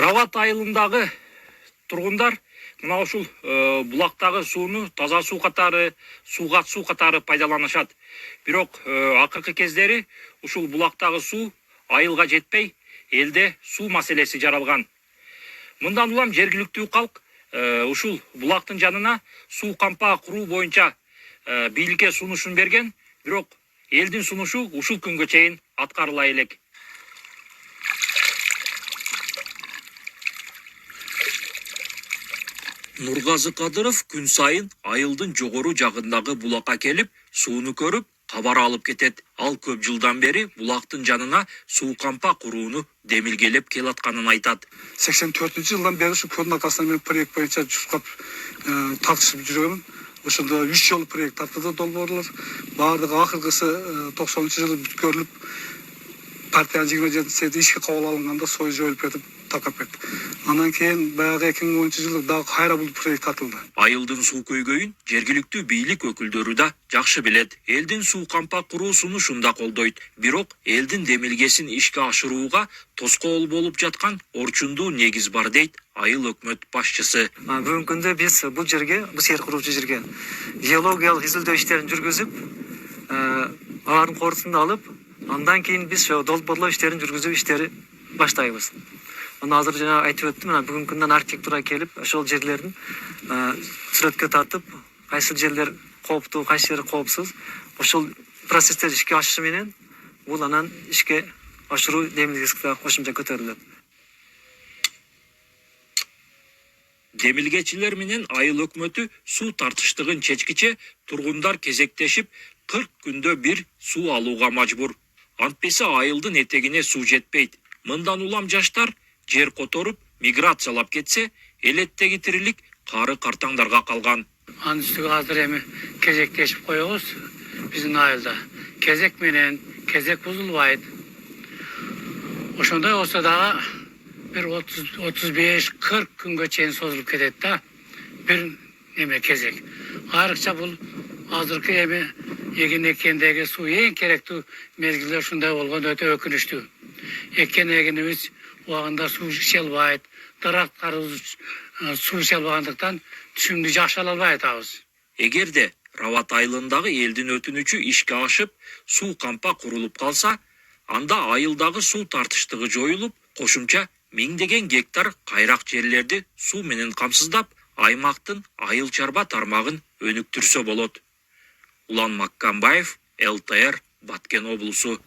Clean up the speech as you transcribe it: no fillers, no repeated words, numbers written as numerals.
Рават айылындагы тургундар мына ушул булактагы сууну таза суу катары, сууга суу катары пайдаланышат. Бирок акыркы кездери ушул булактагы суу айылга жетпей, элде суу маселеси жаралган. Мындан улам жергиликтүү калк ушул булактын жанына суу кампа куруу боюнча бийликке сунушун берген, бирок элдин сунушу ушул күнгө чейин аткарыла элек. Нургазы Кадыров күн сайын айылдын жогору жагындагы булакка келип, сууну көрүп, кабар алып кетет. Ал көп жылдан бери булактын жанына суу кампа курууну демилгелеп келатканын айтат. 84-жылдан бери ушу көлдүн аркасынан мен проект боюнча чуркап тартышып жүргөм. Ошондо 3 жолу проект тартылды долбоорлор. Баардыгы акыркысы 90-жылы бүткөрүлүп, партиянын 27-синде ишке кабыл алынганда сой жоюлуп кетип такап кетти. Андан кийин баягы 2010-жылы дагы кайра бул проект тартылды. Айылдын суу көйгөйүн жергиликтүү бийлик өкүлдөрү да жакшы билет. Элдин суу кампа куруусуну шунда колдойт. Бирок элдин демилгесин ишке ашырууга тоскоол болуп жаткан орчундуу негиз бар дейт айыл өкмөт башчысы. Бүгүнкү күндө биз бул жерге, бул сер куруучу жерге геологиялык изилдөө иштерин жүргүзүп, алардын корутундун алып, андан кийин биз долбоорлоо иштерин жүргүзүү иштери баштайбыз. Аны азыр жана айтып өттүм, мына бүгүнкү күндөн архитектура келип, ошол жерлердин сүрөткө тартып, кайсы жерлер кооптуу, кайсы жери коопсуз, ошол процесстер ишке ашышы менен бул анан ишке ашыруу демилгеси кошумча көтөрүлөт. Демилгечилер менен айыл өкмөтү суу тартыштыгын чечкиче тургундар кезектешип 40 күндө бир суу алууга мажбур. Антпесе айылдын этегине суу жетпейт. Мындан улам жаштар жер которуп, миграциялап кетсе, элеттеги тирилик кары картаңдарга калган. Анын үстүгө азыр эми кезектешип коебуз биздин айылда. Кезек менен кезек бузулбайт. Ошондой болсо дагы bir 35-40 күнгө чейин созулуп кетет да. Бир эме кезек. Айрыкча бул азыркы эми эгин эккендеги суу эң керектүү мезгилде ушундай болгон өтө өкүнүчтүү. Эккен эгинибиз убагында суу иче албайт, дарактарыбыз суу иче албагандыктан түшүмдү жакшы ала албай атабыз. Эгерде Рават айылындагы элдин өтүнүчү ишке ашып, суу кампа курулуп калса, анда айылдагы суу тартыштыгы жоюлуп, кошумча миңдеген гектар кайрак жерлерди суу менен камсыздап, аймактын айыл чарба тармагын өнүктүрсө болот. Улан Маккамбаев, ЛТР, Баткен облусу.